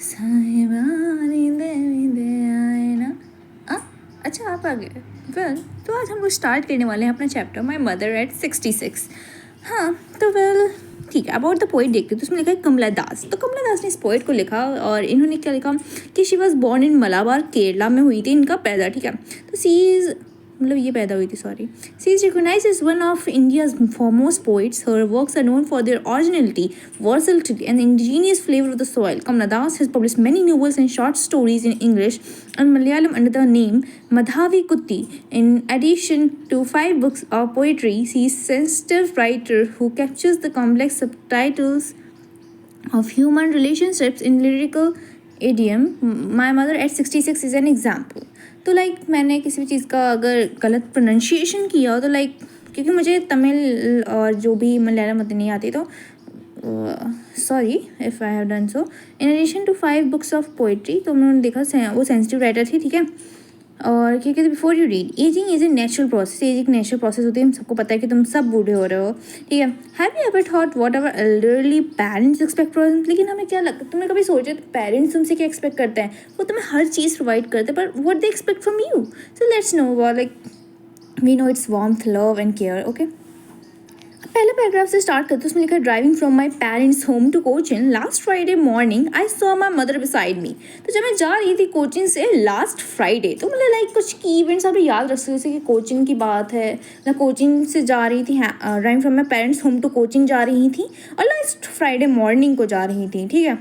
साहिबा नींदे नींदे आए ना। आ? अच्छा आप आ गए। वेल तो आज हम लोग स्टार्ट करने वाले हैं अपना चैप्टर माई मदर एट 66। हाँ तो वेल ठीक है। अबाउट द पोइट देखते तो उसमें लिखा है कमला दास। तो कमला दास ने इस पोइट को लिखा और इन्होंने क्या लिखा कि she was born in Malabar Kerala में हुई थी इनका पैदा। ठीक है तो सी इज़ मतलब ये पैदा हुई थी sorry. She is recognised as one of India's foremost poets. Her works are known for their originality, versatility, and ingenious flavor of the soil. Kamala Das has published many novels and short stories in English and Malayalam under the name Madhavi Kutti. In addition to 5 books of poetry, she is a sensitive writer who captures the complex subtitles of human relationships in lyrical idiom. My mother at 66 is an example. तो like मैंने किसी भी चीज़ का अगर गलत pronunciation किया हो तो लाइक क्योंकि मुझे तमिल और जो भी मलयालम मत नहीं आती तो sorry if I have done so. In addition to 5 books of poetry तो उन्होंने देखा वो सेंसिटिव राइटर थी. ठीक है और क्या कहते before you read ageing is a natural process. Age एक नेचुरल प्रोसेस होती है. हम सबको पता है कि तुम सब बूढ़े हो रहे हो. ठीक है have you ever thought what our elderly parents expect from. लेकिन हमें क्या लगता है तुमने कभी सोचा पेरेंट्स तुमसे क्या एक्सपेक्ट करते हैं. वो तुम्हें हर चीज़ प्रोवाइड करते हैं पर what they expect from you. So let's know like we know it's warmth love and care. Okay पहले पैराग्राफ से स्टार्ट करते उसमें लिखा है driving from my parents home to Cochin last Friday morning I saw my mother beside me. तो जब मैं जा रही थी कोचिंग से लास्ट फ्राइडे तो मतलब लाइक कुछ की इवेंट्स आप याद रख सकते जैसे कि कोचिंग की बात है. मैं कोचिंग से जा रही थी driving from my parents home to coaching जा रही थी और लास्ट फ्राइडे मॉर्निंग को जा रही थी. ठीक है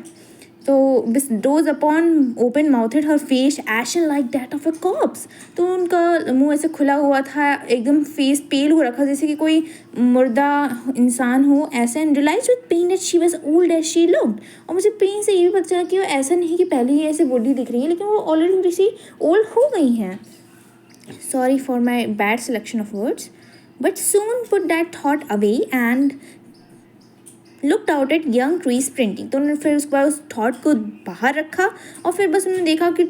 तो this dose upon open mouthed her face ation like that of a cops. तो उनका मुंह ऐसे खुला हुआ था एकदम फेस पेल हो रखा जैसे कि कोई मुर्दा इंसान हो ऐसे. And realise with pain that she was old as she looked. और मुझे पेन से ये भी पता चला कि वो ऐसा नहीं कि पहले ही ऐसे बॉडी दिख रही है लेकिन वो ऑलरेडी थोड़ी सी ओल्ड हो गई हैं. Sorry for my bad selection of words but soon put that thought away and looked out at young trees printing. तो उन्होंने फिर उसके बाद उस थॉट को बाहर रखा और फिर बस उन्होंने देखा कि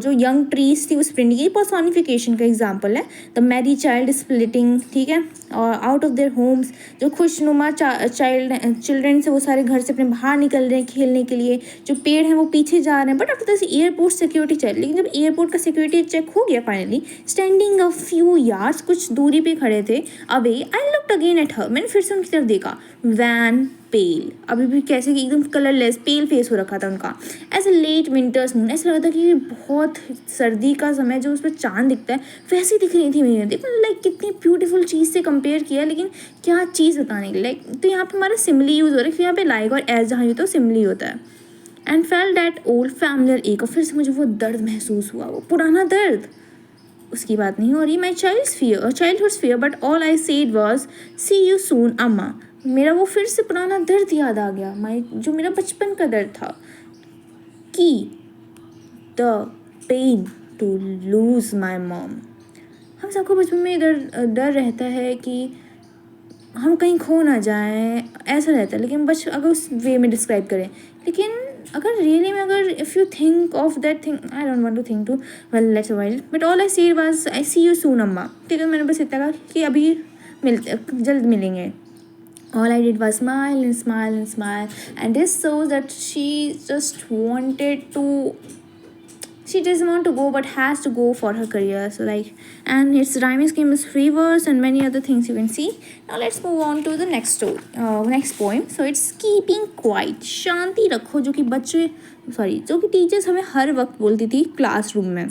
जो यंग ट्रीज थी उस प्रिंटिंग की पर्सोनिफिकेशन का एग्जाम्पल है. The merry child splitting. ठीक है और आउट ऑफ देयर होम्स जो खुशनुमा चिल्ड्रेन से वो सारे घर से अपने बाहर निकल रहे हैं खेलने के लिए. जो पेड़ हैं वो पीछे जा रहे हैं but after this airport security check. लेकिन जब एयरपोर्ट का सिक्योरिटी चेक हो गया finally standing a few yards कुछ दूरी पे खड़े थे away I looked again at her. मैंने फिर से उनकी तरफ देखा. वैन पेल अभी भी कैसे कि एकदम कलरलेस पेल फेस हो रखा था उनका. ऐसे लेट विंटर्स मून ऐसा लगा था कि बहुत सर्दी का समय जो उस पर चांद दिखता है वैसे दिख रही थी मेरी नदी. लाइक कितनी ब्यूटीफुल चीज़ से कंपेयर किया लेकिन क्या चीज़ बताने के लिए लाइक. तो यहाँ पे हमारा सिमली यूज़ हो रहा है फिर यहाँ पे लाइक और एज जहाँ तो सिमली होता है. And fail that old familiar एक. और फिर से मुझे वो दर्द महसूस हुआ वो पुराना दर्द. उसकी बात नहीं हो रही my childhood fear but all I said was see you soon Amma. मेरा वो फिर से पुराना दर्द याद आ गया माई जो मेरा बचपन का दर्द था कि the pain to lose my mom. हम सबको बचपन में डर रहता है कि हम कहीं खो ना जाएं ऐसा रहता है. लेकिन बस अगर उस वे में डिस्क्राइब करें लेकिन अगर रियली में अगर if you think of that thing I don't want to think to well let's avoid but all I see was I see you soon Amma. ठीक है मैंने बस इतना कहा कि अभी जल्द मिलेंगे. All I did was smile and smile and smile and this shows that she doesn't want to go but has to go for her career. So like and its rhyming scheme is free verse and many other things you can see. Now let's move on to the next next poem. So it's keeping quiet. शांति रखो जो कि जो कि teachers हमें हर वक्त बोलती थी classroom में.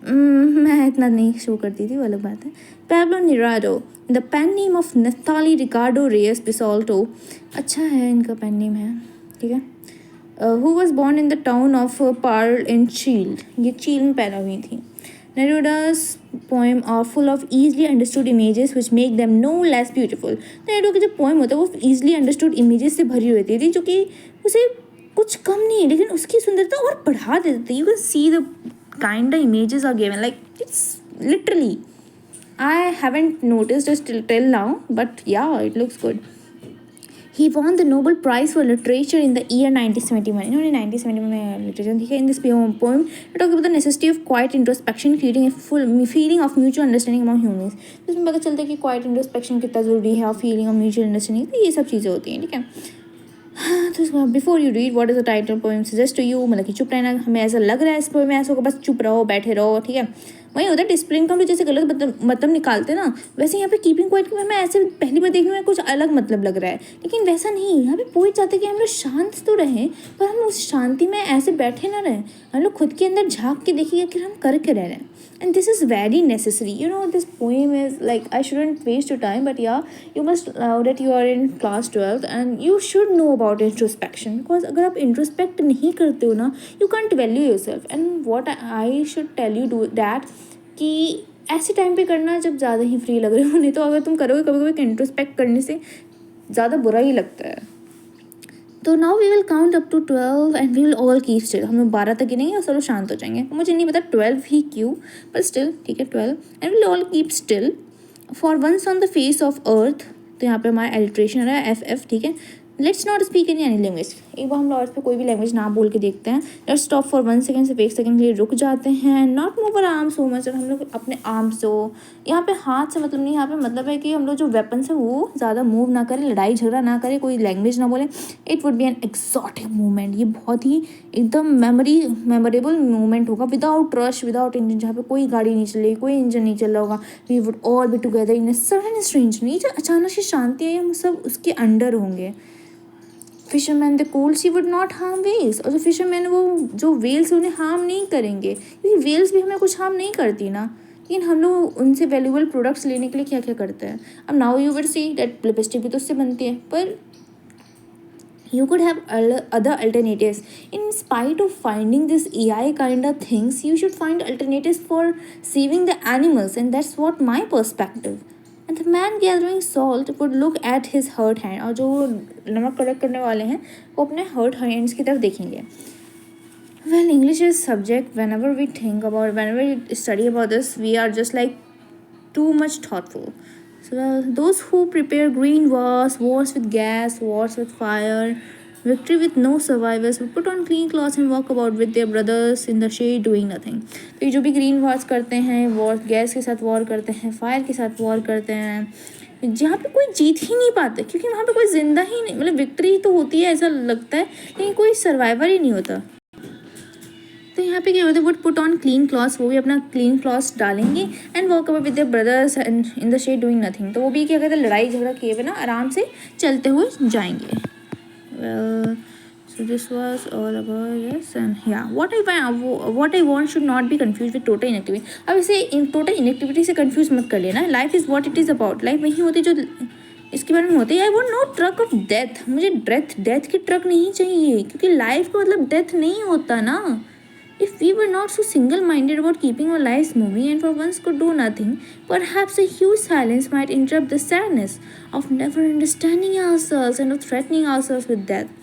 मैं इतना नहीं शो करती थी वो अलग बात है. Pablo Neruda, the pen name of Naftali Ricardo Reyes Pisolto. अच्छा है इनका पेन नेम है. ठीक है who was born in the town of Parle in Chile. ये चील में पैदा हुई थी. Neruda's poem are full of easily understood images which make them no less beautiful. Nehru की जो पोएम होता है वो easily understood images से भरी हुई थी जो कि उसे कुछ कम नहीं लेकिन उसकी सुंदरता और बढ़ा देती थी. You can see the kind of images are given like it's literally I haven't noticed it till now but yeah it looks good. He won the Nobel Prize for Literature in the year 1971. इन्होंने 1971 में literature दिया. In this poem it talks about the necessity of quiet introspection creating a full feeling of mutual understanding among humans. तो इसमें पता चलता है कि quiet introspection कितना ज़रूरी है और feeling of mutual understanding तो ये सब चीज़ें होती हैं. ठीक है हाँ, तो उसके बाद before you read what is the title poem suggest to you, मतलब कि चुप रहना हमें ऐसा लग रहा है इस पोएम में ऐसा होगा, बस चुप रहो बैठे रहो, ठीक है। वहीं होता है डिस्प्लेइंग का हम लोग जैसे गलत मतलब निकालते हैं ना, वैसे यहाँ पे कीपिंग क्वाइट को हमें ऐसे पहली बार देखने में कुछ अलग मतलब लग रहा है, लेकिन वैसा नहीं। यहाँ पे पोइट चाहते हैं कि हम लोग शांत तो रहें, पर हम उस शांति में ऐसे बैठे ना रहें, हम लोग खुद के अंदर झाँक के देखिए कि हम कर क्या रह रहे हैं। And this is very necessary, you know. This poem is like, I shouldn't waste your time, but yeah, you must that you are in class 12th and you should know about introspection, because अगर आप introspect नहीं करते हो ना, you can't value yourself. And what I should tell you do that कि ऐसे time पे करना जब ज़्यादा ही फ्री लग रहे हो, नहीं तो अगर तुम करोगे कभी कभी इंट्रोस्पेक्ट करने से ज़्यादा बुरा ही लगता है। तो now we will count up to 12 and we will all keep still. हम लोग 12 तक गिनेंगे और सब शांत हो जाएंगे। मुझे नहीं पता 12 ही क्यों, पर स्टिल ठीक है 12 and will all keep still for once on the face of earth. तो यहाँ पे हमारा एलिट्रेशन आ रहा है एफ, ठीक है। Let's not speak any language. एक बार हम लोग अर्थ पे कोई भी लैंग्वेज ना बोल के देखते हैं। लेट्स स्टॉप फॉर 1 सेकेंड, सिर्फ 1 सेकेंड के लिए रुक जाते हैं। Not move our arms so much, हम लोग अपने आर्म्स हो, यहाँ पे हाथ से मतलब नहीं, यहाँ पे मतलब है कि हम लोग जो वेपन्स है वो ज़्यादा मूव ना करें, लड़ाई झगड़ा ना करें, कोई लैंग्वेज ना बोले। It would be an exotic movement. ये बहुत ही एकदम मेमोरेबल मूवमेंट होगा, विदाउट रश, विदाउट इंजन, जहाँ पे कोई गाड़ी नहीं चल रही, कोई इंजन नहीं चल रहा होगा। We would all be together in a sudden strange, नहीं जो अचानक से शांति आई, हम सब उसके अंडर होंगे। Fisherman the cool sea would not harm whales, और जो फिशरमैन वो जो वेल्स उन्हें हार्म नहीं करेंगे, क्योंकि वेल्स भी हमें कुछ हार्म नहीं करती ना। लेकिन हम लोग उनसे वैल्यूबल प्रोडक्ट्स लेने के लिए क्या क्या करते हैं। अब now you will see that lipstick भी तो उससे बनती है, पर you could have other alternatives. In spite of finding this AI kind of things, you should find alternatives for saving the animals, and that's what my perspective. And the man gathering salt would look at his hurt hand, और जो नमक collect करने वाले हैं वो अपने hurt hands की तरफ देखेंगे। Well, English is subject. Whenever we study about this, we are just like too much thoughtful. So those who prepare green wars with gas, wars with fire, victory with no survivors, will put on clean clothes and walk about with their brothers in the shade doing nothing. तो ये जो भी green Wars करते हैं, war gas के साथ war करते हैं, फायर के साथ वॉर करते हैं, जहाँ पे कोई जीत ही नहीं पाते, क्योंकि वहाँ पे कोई जिंदा ही नहीं, मतलब विक्ट्री तो होती है ऐसा लगता है, लेकिन कोई सर्वाइवर ही नहीं होता। तो यहाँ पे क्या होता है, would put on clean clothes, वो भी अपना क्लीन क्लॉथ्स डालेंगे, and walk away with their brothers and in the shade doing nothing. तो वो भी क्या कहते हैं, लड़ाई झगड़ा किए बिना आराम से चलते हुए जाएंगे। So this was all about yes and या what I want should not be confuse with total inactivity. अब इसे टोटल इनएक्टिविटी से कंफ्यूज मत कर लेना। Life is what it is about. Life वही होती जो इसके बारे में होती है। I want no truck of death, मुझे डेथ की ट्रक नहीं चाहिए, क्योंकि लाइफ का मतलब डेथ नहीं होता ना। If we were not so single-minded about keeping our lives moving and for once could do nothing, perhaps a huge silence might interrupt the sadness of never understanding ourselves and of threatening ourselves with death.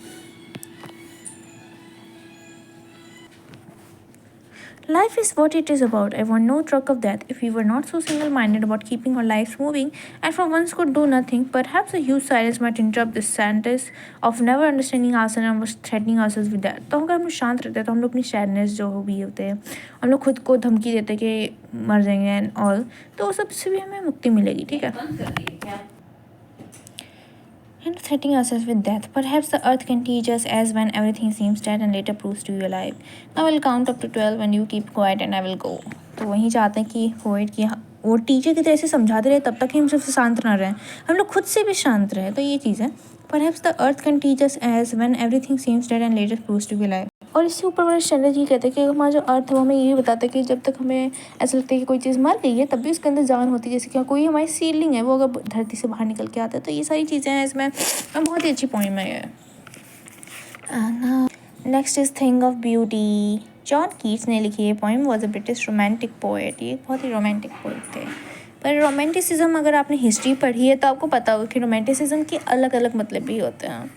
Life is what it is about. I want no truck of that. If we were not so single-minded about keeping our lives moving and for once could do nothing, perhaps a huge silence might interrupt the sadness of never understanding ourselves and was threatening ourselves with that. तो अगर हम लोग शांत रहते हैं तो हम लोग अपनी सैडनेस जो भी होते हैं, हम लोग खुद को धमकी देते हैं कि मर जाएंगे एंड ऑल, तो सबसे भी हमें मुक्ति मिलेगी, ठीक है। And threatening ourselves with death. Perhaps the earth can teach us as when everything seems dead and later proves to be alive. Now I will count up to 12 when you keep quiet and I will go. तो वहीं चाहते हैं कि poet की वो teacher की तरह से समझाते रहे तब तक ही हम सबसे शांत ना रहें, हम लोग खुद से भी शांत रहें। तो ये चीज़ है। Perhaps the earth can teach us as when everything seems dead and later proves to be alive. और इससे ऊपर वाला स्टैंडर्ड ये कहते हैं कि हमारा जो अर्थ है वो हमें ये बताता है कि जब तक हमें ऐसा लगता है कि कोई चीज़ मर गई है तब भी उसके अंदर जान होती है। जैसे कि कोई हमारी सीलिंग है वो अगर धरती से बाहर निकल के आता है, तो ये सारी चीज़ें हैं इसमें। बहुत ही अच्छी पोइम है ये। Next is thing of beauty. John Keats ने लिखी ये poem, was a British romantic poet. ये बहुत ही रोमांटिक पोएट थे। पर रोमांटिसिज्म अगर आपने हिस्ट्री पढ़ी है तो आपको पता होगा कि रोमांटिसिज्म के अलग अलग मतलब भी होते हैं।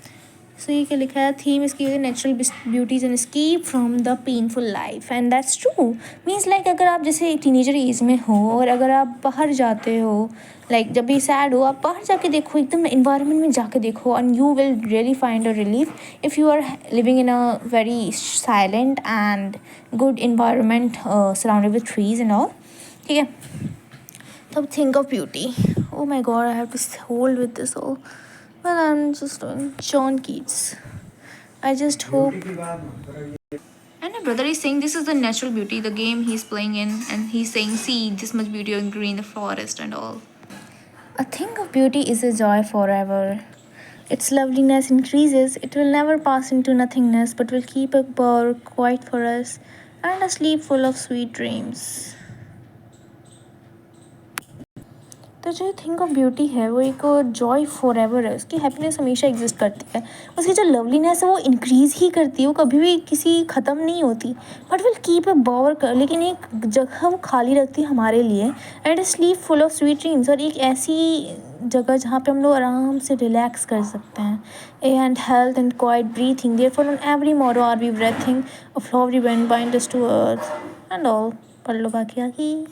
सो ये क्या लिखा है, थीम इसकी natural beauties and escape from the painful life, and that's true. Means like अगर आप जैसे टीनेजर एज में हो और अगर आप बाहर जाते हो, लाइक जब भी सैड हो आप बाहर जाके देखो, एकदम इन्वायरमेंट में जाके देखो, and you will really find a relief if you are living in a very silent and good environment surrounded with trees and all, ठीक है। तब think of beauty. Oh my God, I have to hold with this all. Well, I'm just doing John Keats. I just hope. And my brother is saying this is the natural beauty, the game he's playing in, and he's saying, see, this much beauty in green, the forest and all. A thing of beauty is a joy forever. Its loveliness increases, it will never pass into nothingness, but will keep a bower quiet for us and a sleep full of sweet dreams. तो जो think of beauty है वो एक Joy for ever है, उसकी happiness हमेशा exist करती है, उसकी जो लवलीनेस है वो इंक्रीज़ ही करती है, वो कभी भी किसी ख़त्म नहीं होती, but will keep a Bower कर, लेकिन एक जगह वो खाली रखती है हमारे लिए and sleep full of sweet dreams, और एक ऐसी जगह जहाँ पे हम लोग आराम से रिलैक्स कर सकते हैं and health and quite breathing there for on every morrow are we breathing a flowery wind bind us to earth and all. पढ़ लो बाकी आगे।